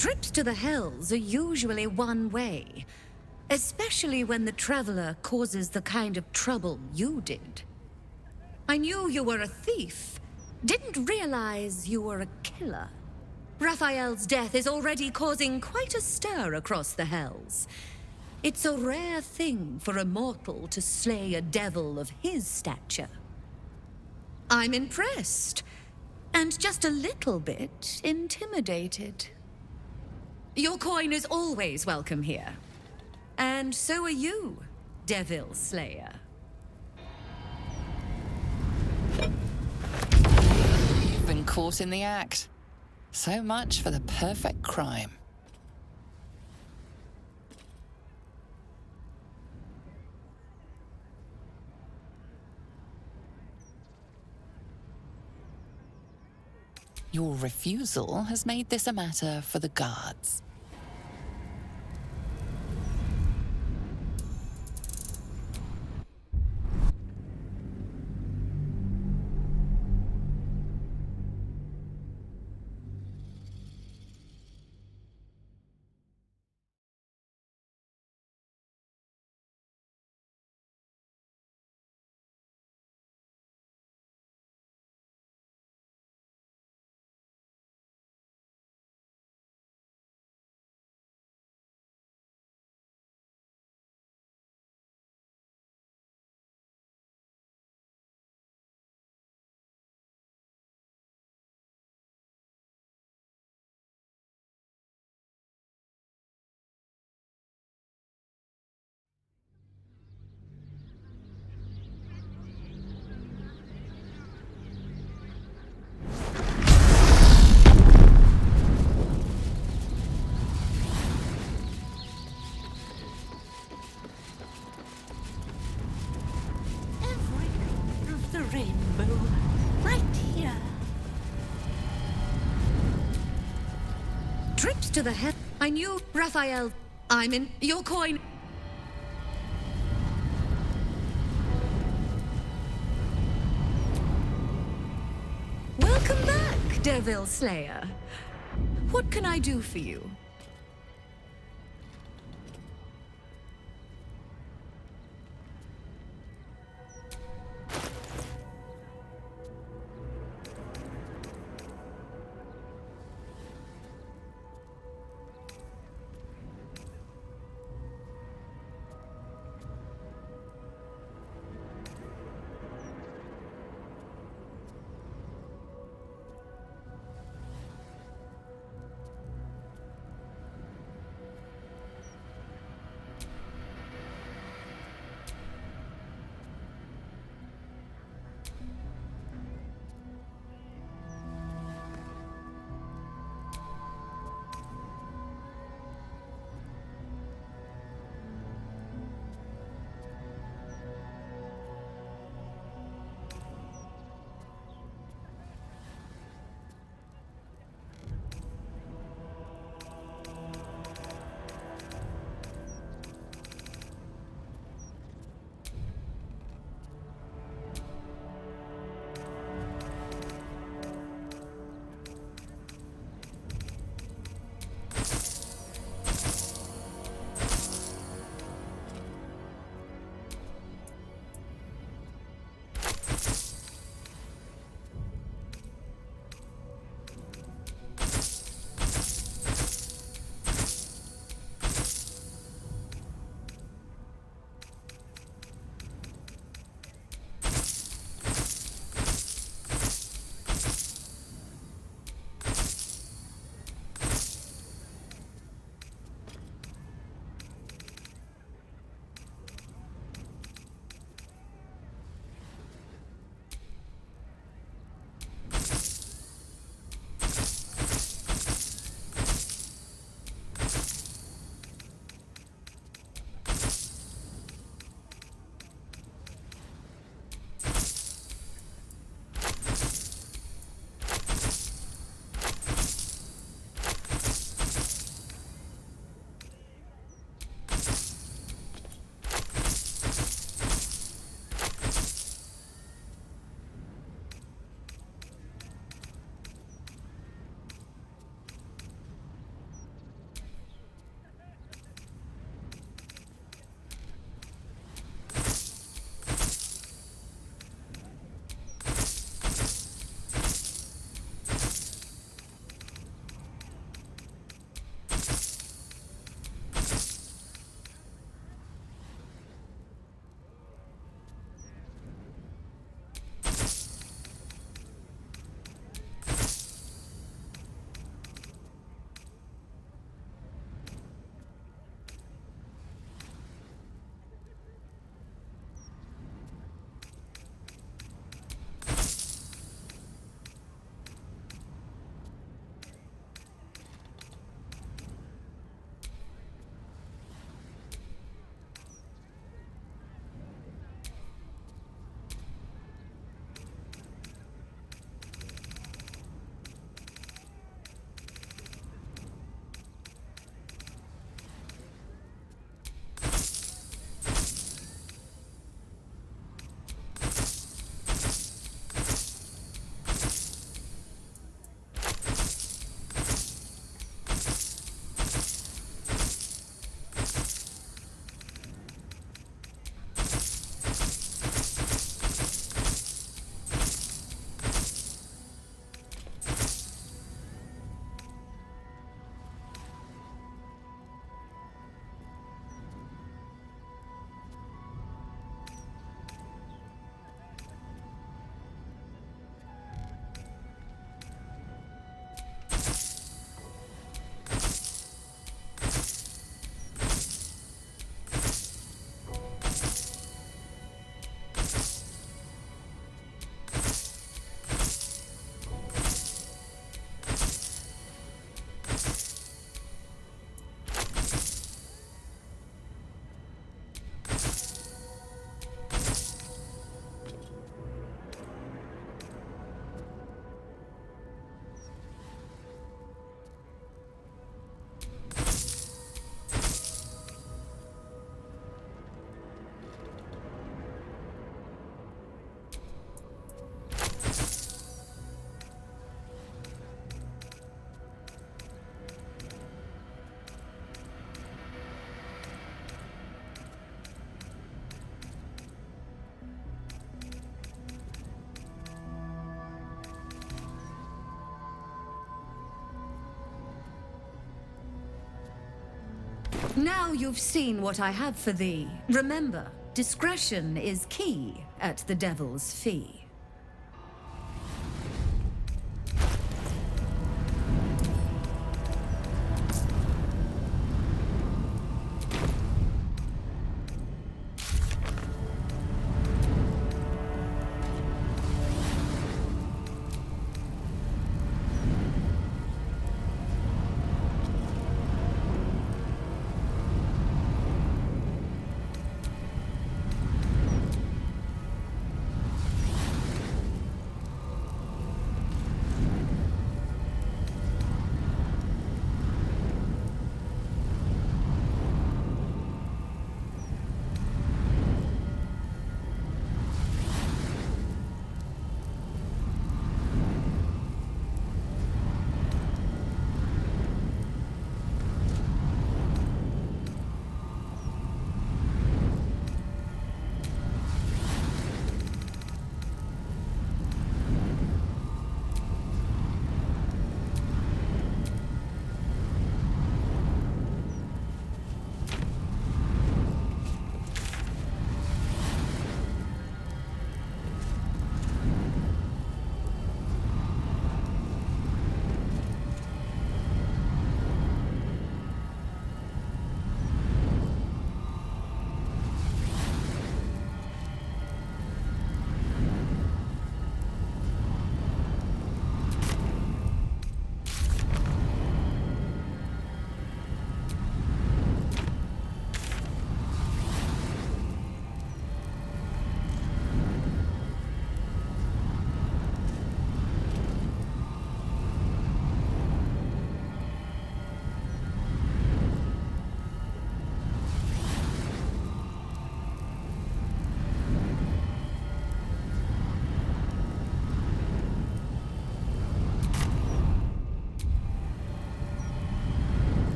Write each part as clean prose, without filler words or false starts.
Trips to the Hells are usually one way, especially when the traveler causes the kind of trouble you did. I knew you were a thief, didn't realize you were a killer. Raphael's death is already causing quite a stir across the Hells. It's a rare thing for a mortal to slay a devil of his stature. I'm impressed, and just a little bit intimidated. Your coin is always welcome here. And so are you, Devil Slayer. You've been caught in the act. So much for the perfect crime. Your refusal has made this a matter for the guards. The rainbow, right here. Trips to the Hell. I knew Raphael. I'm in your coin. Welcome back, Devil Slayer. What can I do for you? Now you've seen what I have for thee. Remember, discretion is key at the Devil's Fee.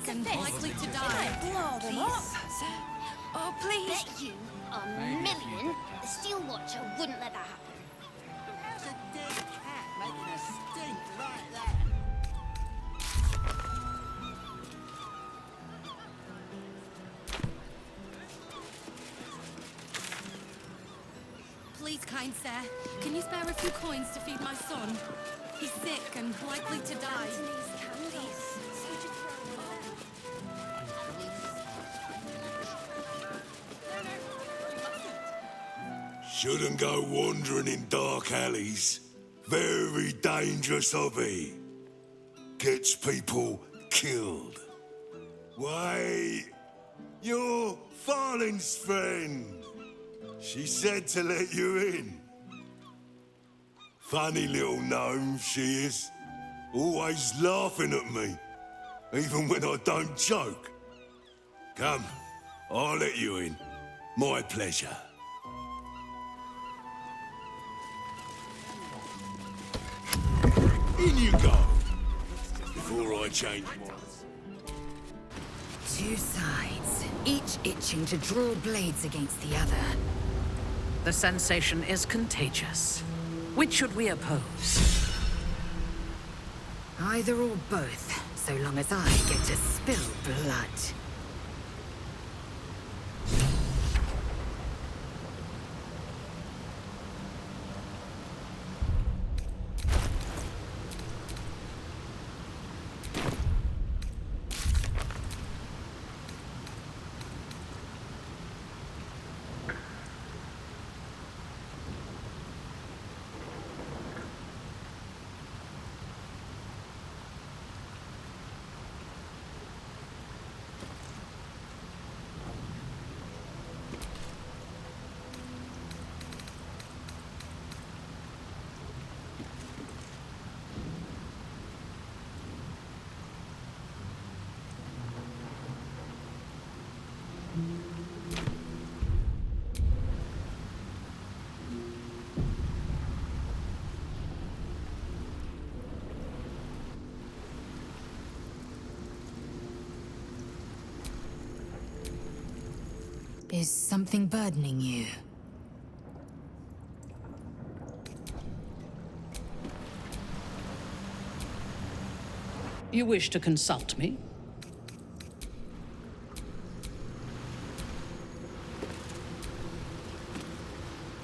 And likely to die. Blow them up. Oh, please. Bet you $1,000,000 the Steel Watcher wouldn't let that happen. How's a dead cat making a stink like that? Please, kind sir, can you spare a few coins to feed my son? He's sick and likely to die. Shouldn't go wandering in dark alleys. Very dangerous hobby. Gets people killed. Why, you're Farling's friend. She said to let you in. Funny little gnome she is. Always laughing at me. Even when I don't joke. Come, I'll let you in. My pleasure. In you go, before I change minds. Two sides, each itching to draw blades against the other. The sensation is contagious. Which should we oppose? Either or both, so long as I get to spill blood. Is something burdening you? You wish to consult me?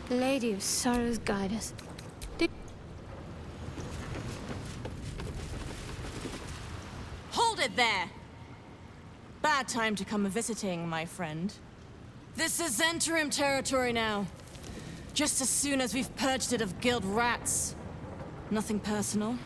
Lady of Sorrows, guide us. Hold it there! Bad time to come a-visiting, my friend. This is Zhentarim territory now. Just as soon as we've purged it of guild rats. Nothing personal.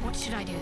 What should I do?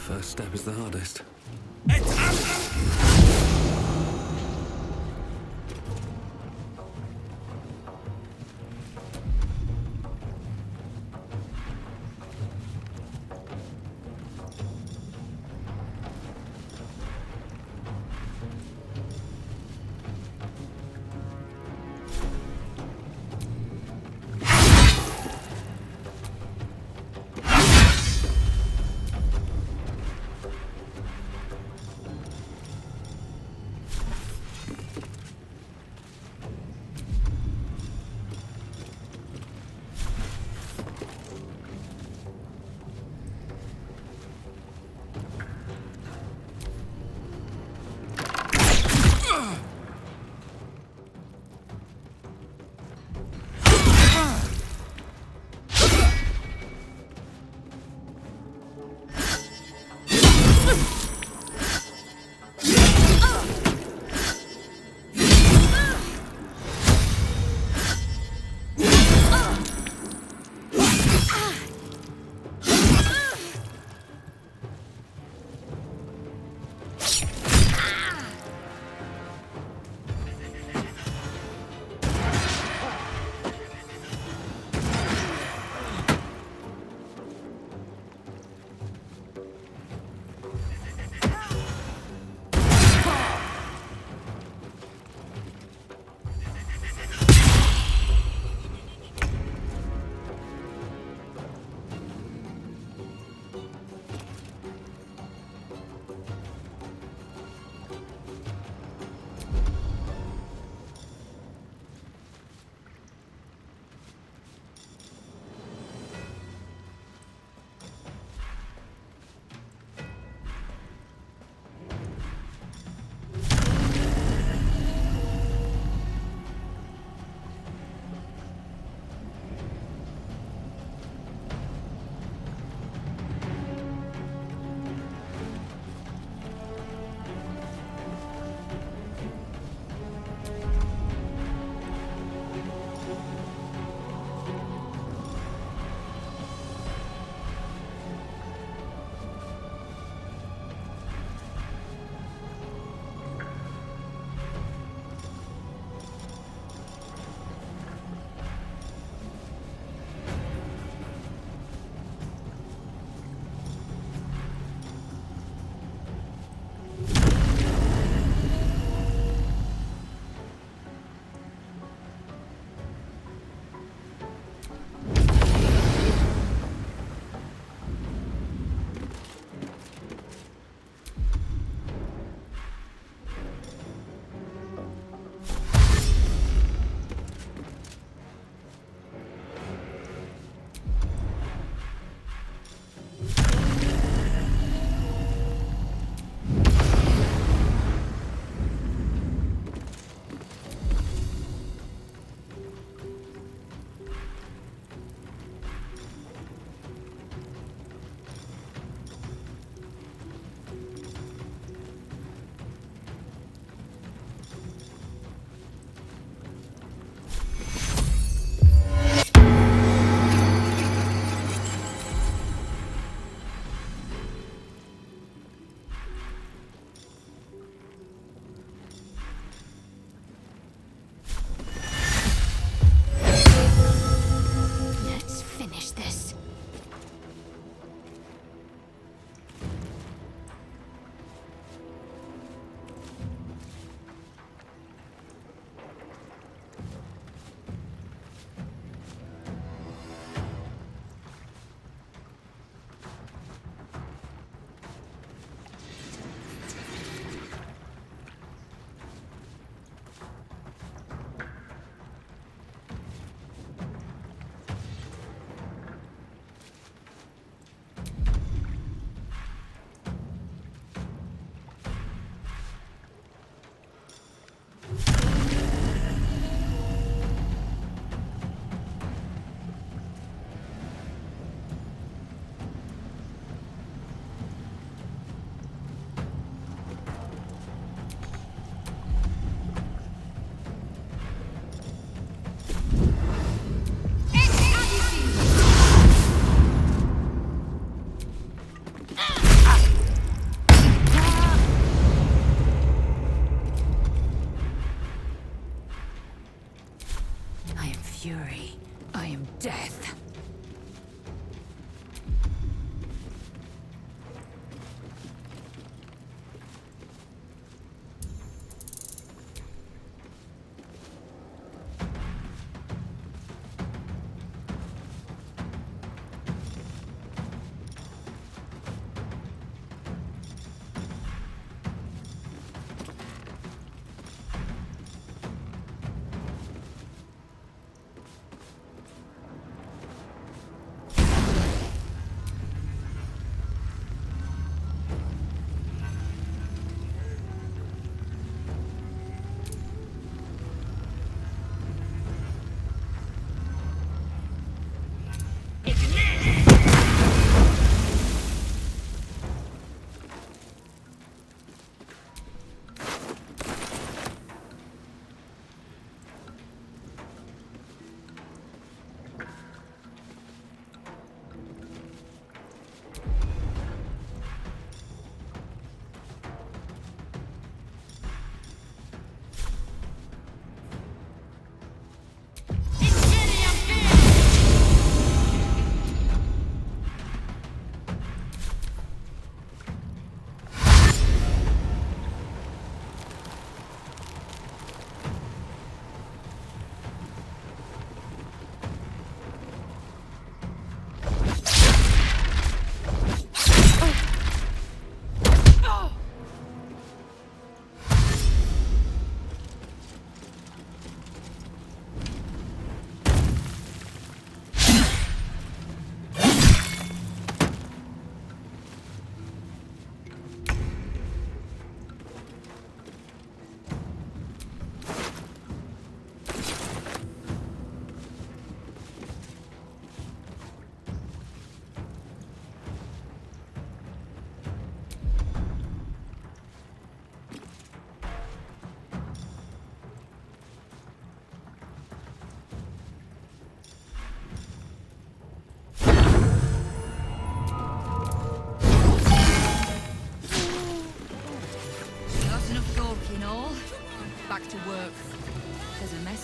first step is the hardest.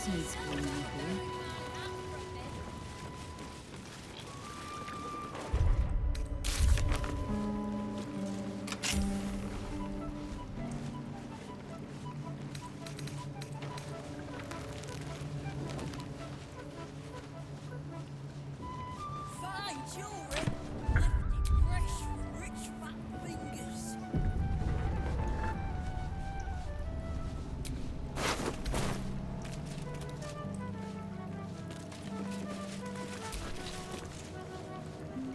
business will maybe. Fine jewelry. Lifted fresh from rich fat fingers.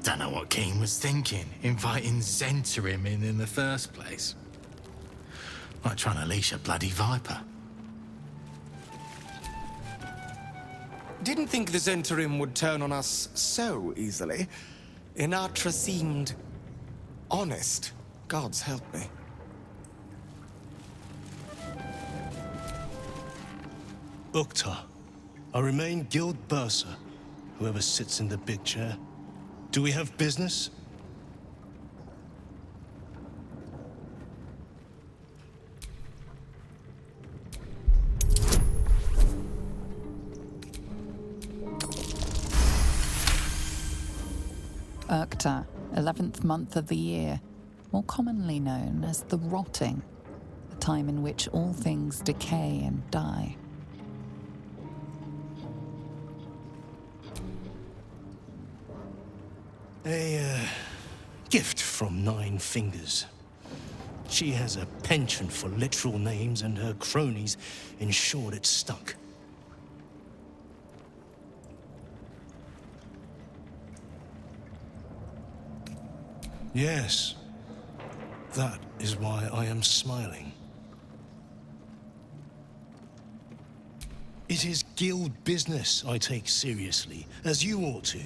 Don't know what Keen was thinking, inviting Zentarim in the first place. Like trying to leash a bloody viper. Didn't think the Zentarim would turn on us so easily. Inatra seemed honest. Gods help me. Uktar, I remain Guild Bursar, whoever sits in the big chair. Do we have business? Uktar, 11th month of the year, more commonly known as the Rotting, a time in which all things decay and die. A gift from Nine Fingers. She has a penchant for literal names, and her cronies ensured it stuck. Yes, that is why I am smiling. It is guild business I take seriously, as you ought to.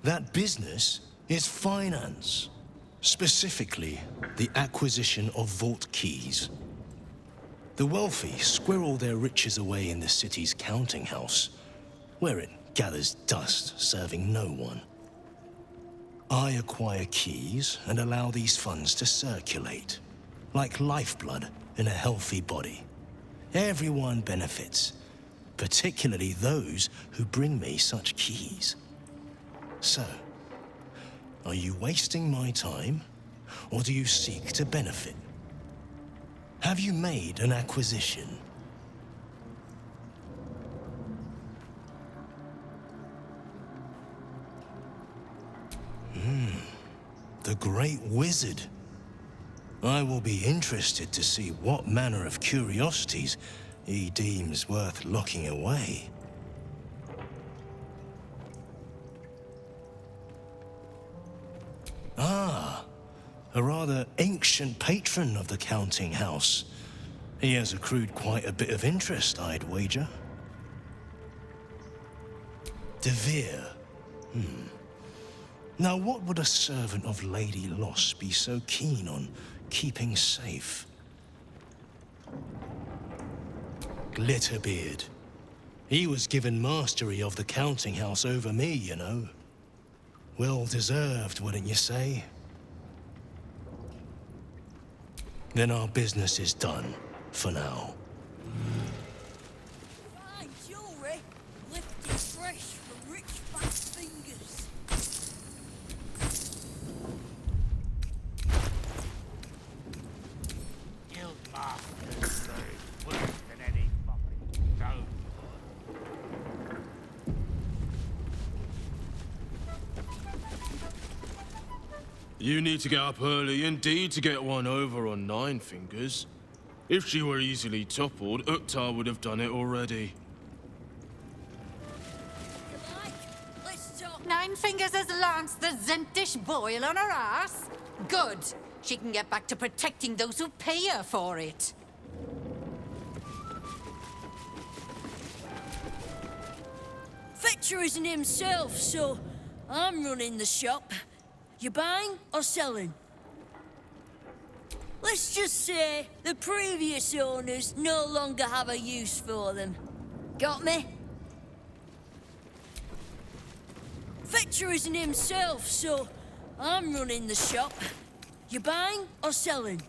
That business is finance. Specifically, the acquisition of vault keys. The wealthy squirrel their riches away in the city's counting house, where it gathers dust, serving no one. I acquire keys and allow these funds to circulate, like lifeblood in a healthy body. Everyone benefits, particularly those who bring me such keys. So, are you wasting my time, or do you seek to benefit? Have you made an acquisition? The Great Wizard. I will be interested to see what manner of curiosities he deems worth locking away. Ah, a rather ancient patron of the counting house. He has accrued quite a bit of interest, I'd wager. De Vere. Now, what would a servant of Lady Loss be so keen on keeping safe? Glitterbeard. He was given mastery of the counting house over me, you know. Well deserved, wouldn't you say? Then our business is done, for now. Fine jewelry. Lifted fresh from rich fat fingers. Guild masters say worse than any fucking stone. You need to get up early indeed to get one over on Nine Fingers. If she were easily toppled, Uktar would have done it already. Let's talk. Nine Fingers has lanced the Zentish boil on her ass? Good. She can get back to protecting those who pay her for it. Fetcher isn't himself, so I'm running the shop. You buying or selling? Let's just say the previous owners no longer have a use for them. Got me? Fetcher isn't himself, so I'm running the shop. You buying or selling?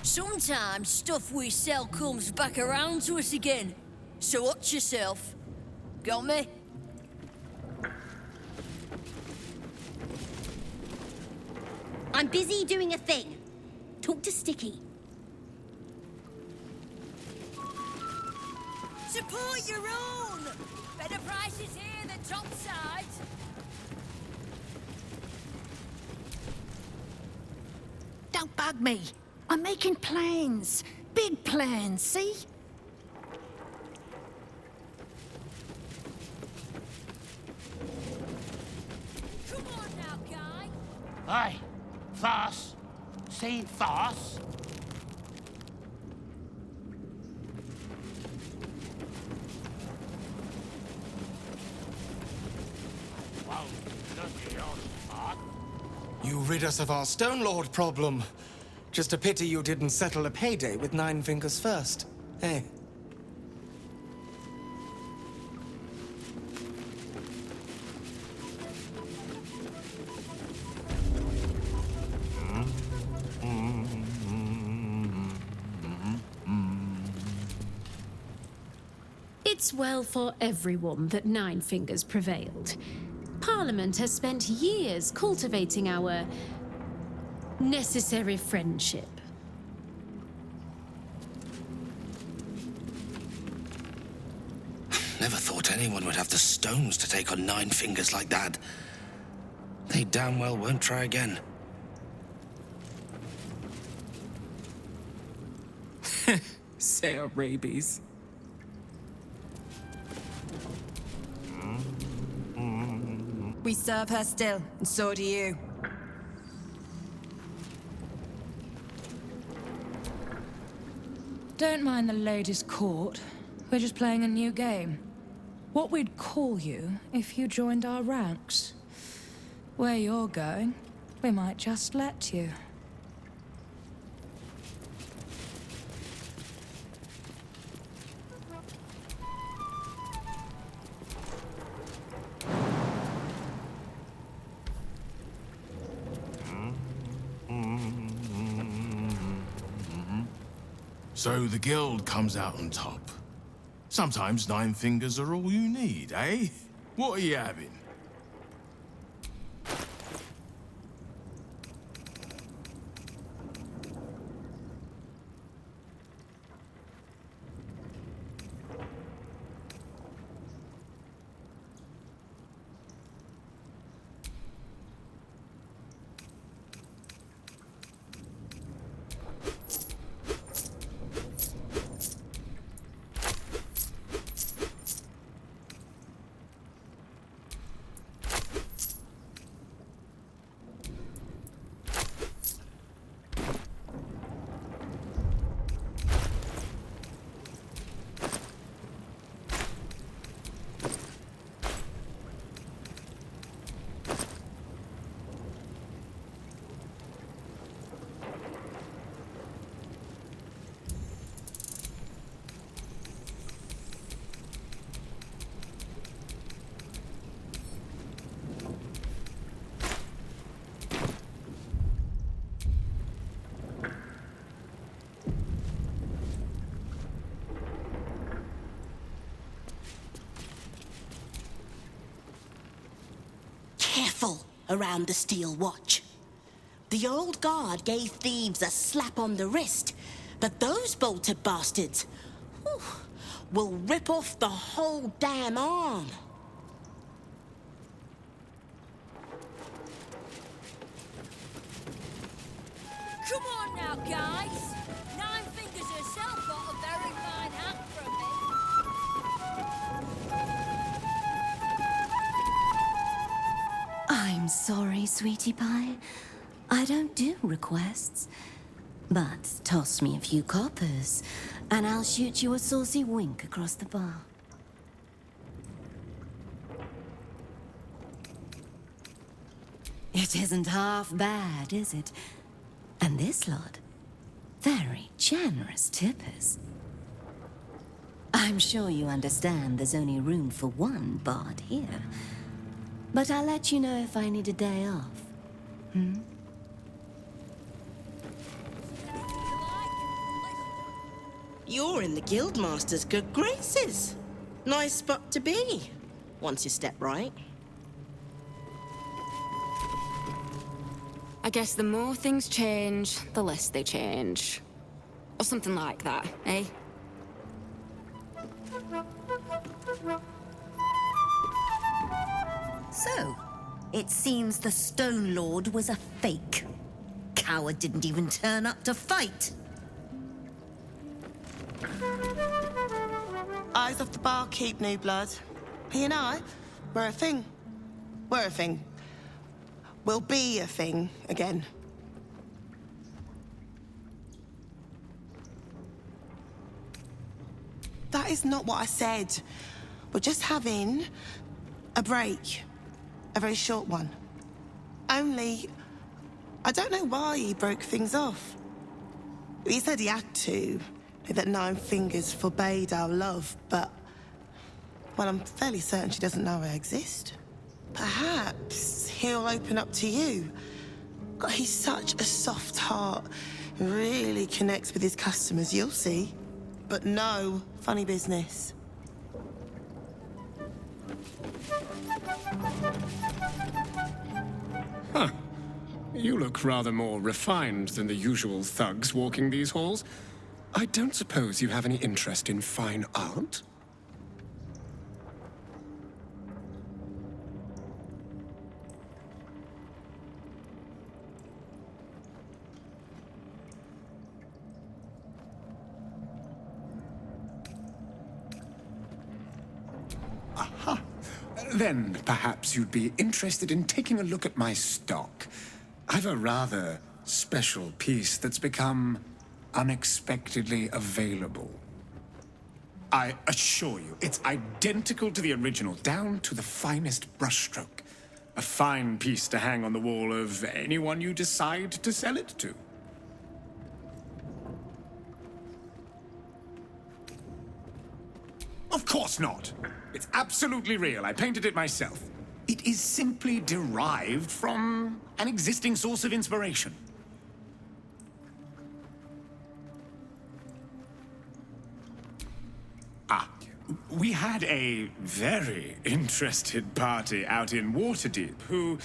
Sometimes stuff we sell comes back around to us again. So watch yourself. Got me? I'm busy doing a thing. Talk to Sticky. Support your own! Better prices here than topside. Don't bug me. I'm making plans. Big plans, see? Come on now, guy. Hey, farce. Seen farce? Whoa, look at your spot. You rid us of our Stone Lord problem. Just a pity you didn't settle a payday with Nine Fingers first. Hey. It's well for everyone that Nine Fingers prevailed. Parliament has spent years cultivating our necessary friendship. Never thought anyone would have the stones to take on Nine Fingers like that. They damn well won't try again. Say our rabies. We serve her still, and so do you. Don't mind the ladies' court. We're just playing a new game. What we'd call you if you joined our ranks. Where you're going, we might just let you. So the guild comes out on top. Sometimes Nine Fingers are all you need, eh? What are you having? Careful around the Steel Watch. The old guard gave thieves a slap on the wrist, but those bolted bastards will rip off the whole damn arm. Come on now, guys. Nine Fingers herself got a very fine hat from me. I'm sorry, sweetie pie. I don't do requests. But toss me a few coppers, and I'll shoot you a saucy wink across the bar. It isn't half bad, is it? And this lot, very generous tippers. I'm sure you understand there's only room for one bard here. But I'll let you know if I need a day off. Hmm? Anything you like? You're in the Guildmaster's good graces. Nice spot to be, once you step right. I guess the more things change, the less they change. Or something like that, eh? So, it seems the Stone Lord was a fake. Coward didn't even turn up to fight. Eyes off the barkeep, new blood. He and I, we're a thing. We're a thing. We'll be a thing again. That is not what I said. We're just having a break. A very short one. Only, I don't know why he broke things off. He said he had to, that Nine Fingers forbade our love, but... well, I'm fairly certain she doesn't know I exist. Perhaps he'll open up to you. God, he's such a soft heart. Really connects with his customers, you'll see. But no funny business. Huh. You look rather more refined than the usual thugs walking these halls. I don't suppose you have any interest in fine art? Aha. Then perhaps you'd be interested in taking a look at my stock. I've a rather special piece that's become unexpectedly available. I assure you, it's identical to the original, down to the finest brushstroke. A fine piece to hang on the wall of anyone you decide to sell it to. Of course not. It's absolutely real. I painted it myself. It is simply derived from an existing source of inspiration. We had a very interested party out in Waterdeep who,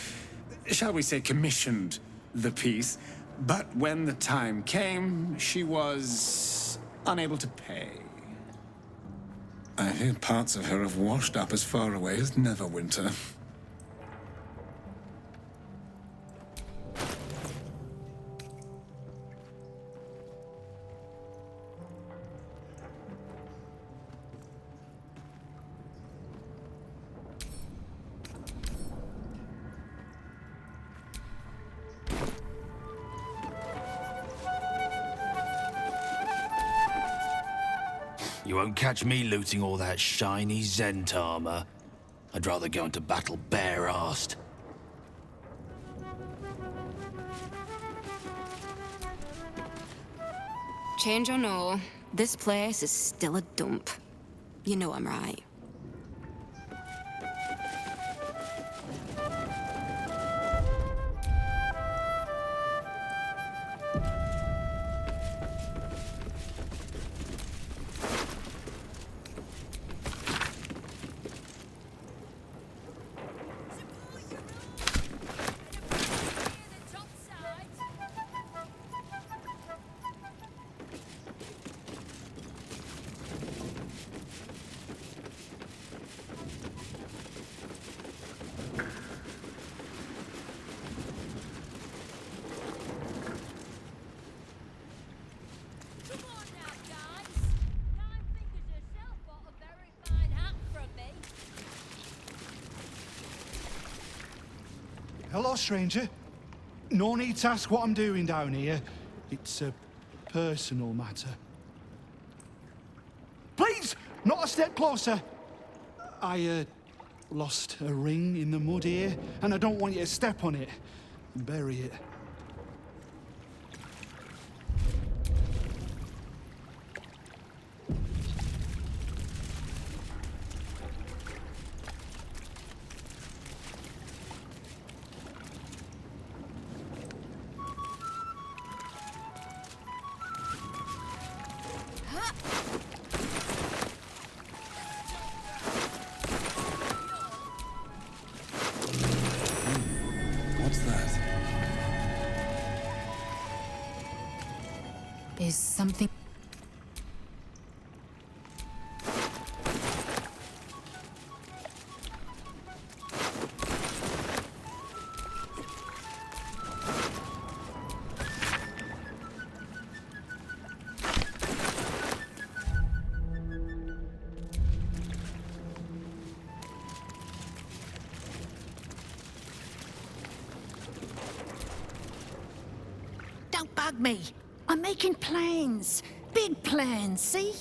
shall we say, commissioned the piece. But when the time came, she was unable to pay. I hear parts of her have washed up as far away as Neverwinter. You won't catch me looting all that shiny Zent armor. I'd rather go into battle bare-assed. Change or no, this place is still a dump. You know I'm right. Hello, stranger. No need to ask what I'm doing down here. It's a personal matter. Please, not a step closer. I lost a ring in the mud here, and I don't want you to step on it and bury it. What's that? Is something... Don't bug me. I'm making plans. Big plans, see?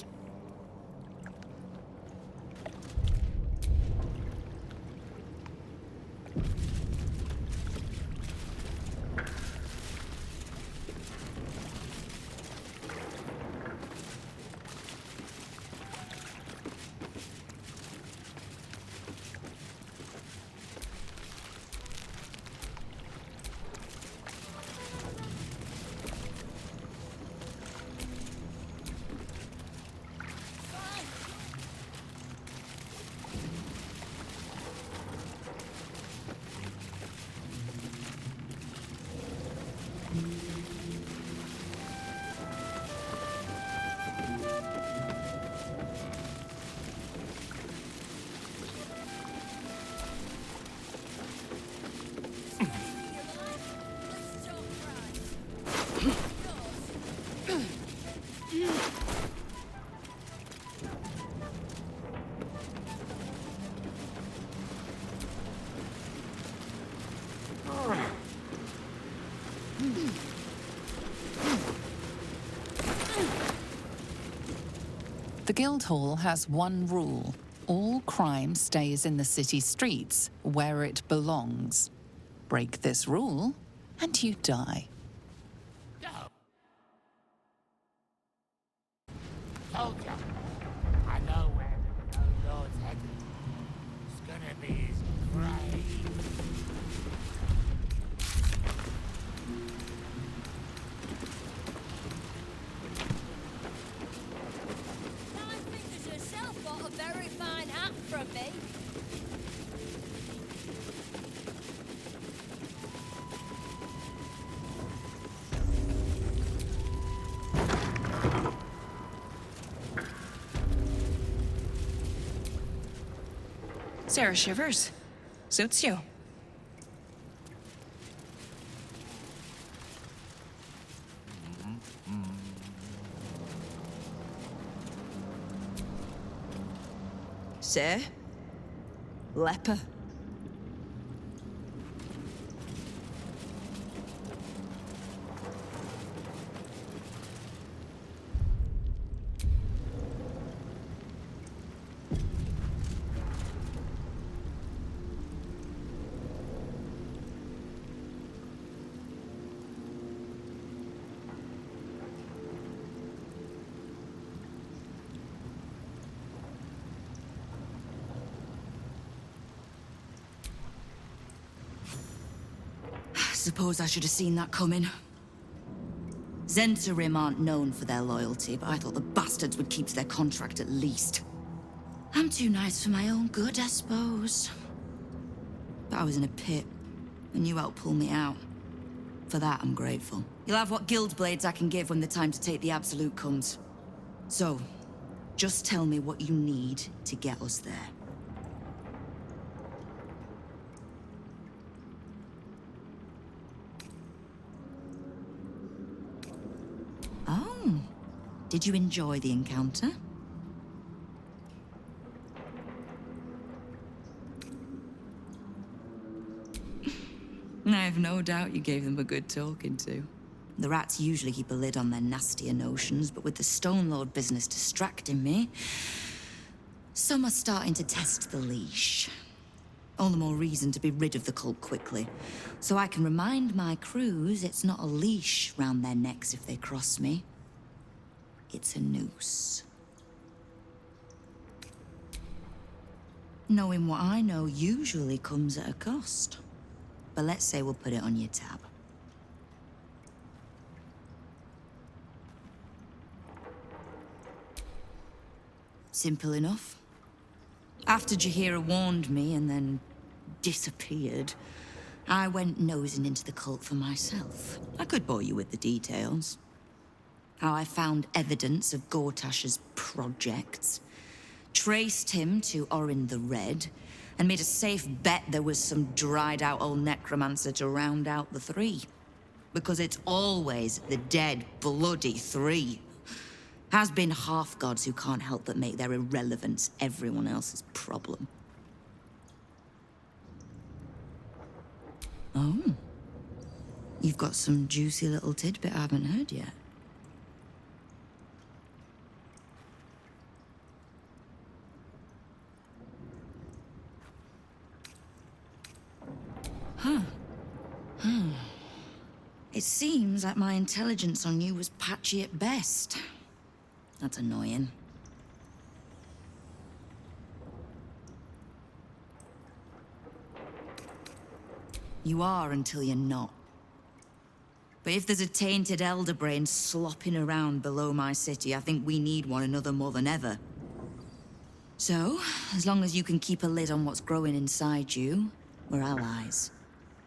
The Guildhall has one rule. All crime stays in the city streets, where it belongs. Break this rule, and you die. Told ya. I know where the Lord's headed. It's gonna be his grave. Yourself got a very fine hat from me. Sarah Shivers. Suits you. Sir? Leper. Suppose I should have seen that coming. Zhentarim aren't known for their loyalty, but I thought the bastards would keep to their contract at least. I'm too nice for my own good, I suppose. But I was in a pit, and you helped pull me out. For that, I'm grateful. You'll have what guild blades I can give when the time to take the Absolute comes. So, just tell me what you need to get us there. Oh, did you enjoy the encounter? I have no doubt you gave them a good talking to. The rats usually keep a lid on their nastier notions, but with the Stone Lord business distracting me, some are starting to test the leash. All the more reason to be rid of the cult quickly, so I can remind my crews it's not a leash round their necks if they cross me. It's a noose. Knowing what I know usually comes at a cost. But let's say we'll put it on your tab. Simple enough. After Jaheira warned me and then disappeared, I went nosing into the cult for myself. I could bore you with the details. How I found evidence of Gortash's projects, traced him to Orin the Red, and made a safe bet there was some dried-out old necromancer to round out the three. Because it's always the dead, bloody three. Has been half-gods who can't help but make their irrelevance everyone else's problem. Oh. You've got some juicy little tidbit I haven't heard yet. Huh. It seems like my intelligence on you was patchy at best. That's annoying. You are until you're not. But if there's a tainted elder brain slopping around below my city, I think we need one another more than ever. So, as long as you can keep a lid on what's growing inside you, we're allies.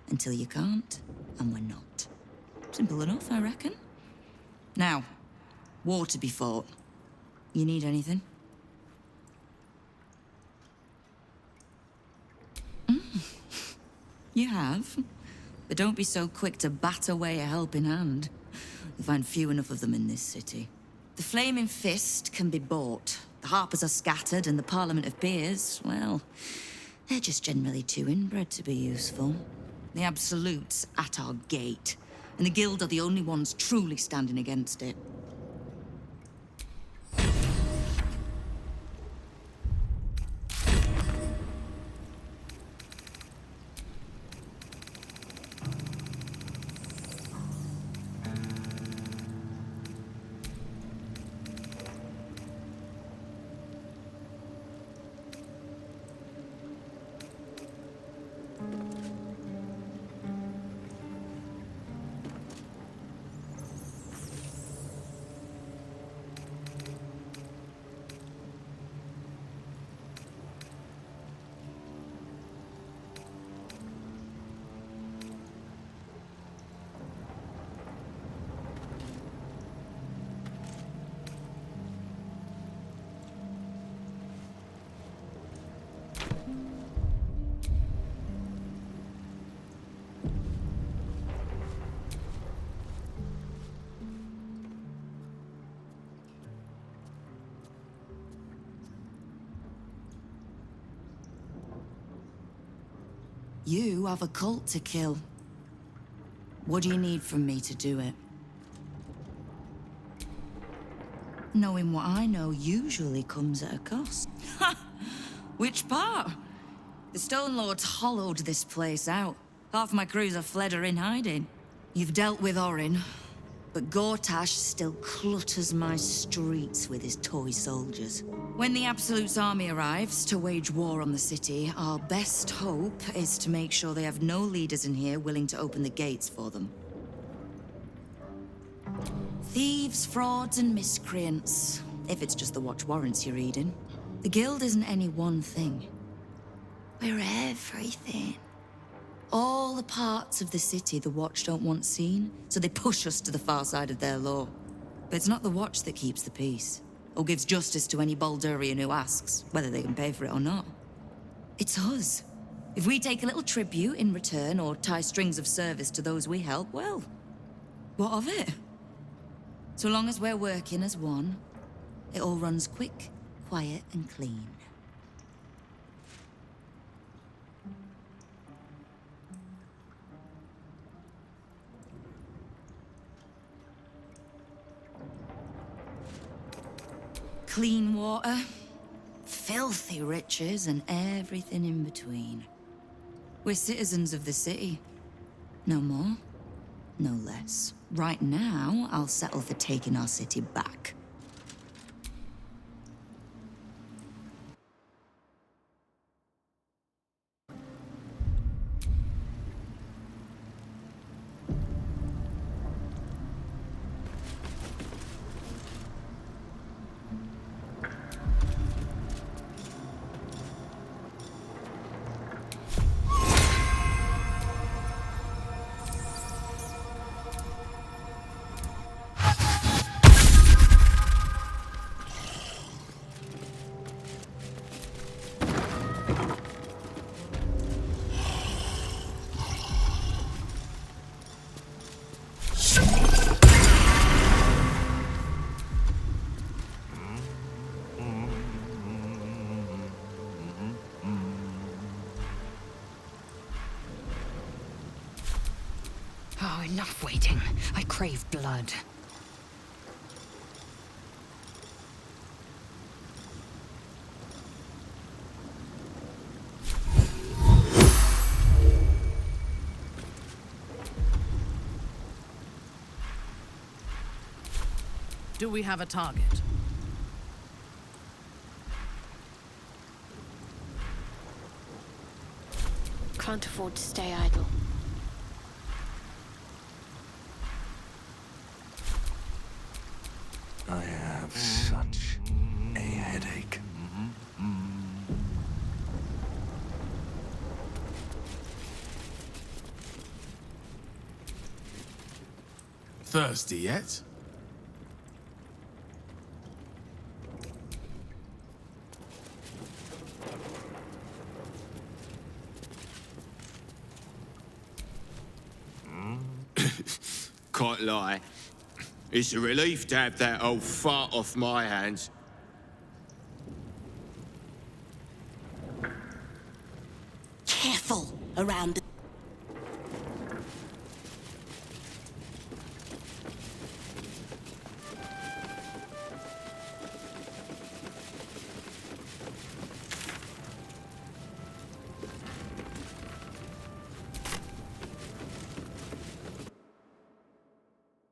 Until you can't, and we're not. Simple enough, I reckon. Now, war to be fought. You need anything? You have. But don't be so quick to bat away a helping hand. You'll find few enough of them in this city. The Flaming Fist can be bought. The Harpers are scattered, and the Parliament of Peers, well, they're just generally too inbred to be useful. The Absolute's at our gate, and the Guild are the only ones truly standing against it. You have a cult to kill. What do you need from me to do it? Knowing what I know usually comes at a cost. Ha! Which part? The Stone Lords hollowed this place out. Half my crews are fled or in hiding. You've dealt with Orin, but Gortash still clutters my streets with his toy soldiers. When the Absolute's army arrives to wage war on the city, our best hope is to make sure they have no leaders in here willing to open the gates for them. Thieves, frauds, and miscreants, if it's just the watch warrants you're reading. The Guild isn't any one thing. We're everything. All the parts of the city the Watch don't want seen, so they push us to the far side of their law. But it's not the Watch that keeps the peace, or gives justice to any Baldurian who asks, whether they can pay for it or not. It's us. If we take a little tribute in return, or tie strings of service to those we help, well, what of it? So long as we're working as one, it all runs quick, quiet, and clean. Clean water, filthy riches, and everything in between. We're citizens of the city. No more, no less. Right now, I'll settle for taking our city back. Oh, enough waiting. I crave blood. Do we have a target? Can't afford to stay idle. I have such a headache. Thirsty yet? Can't lie. It's a relief to have that old fart off my hands. Careful around the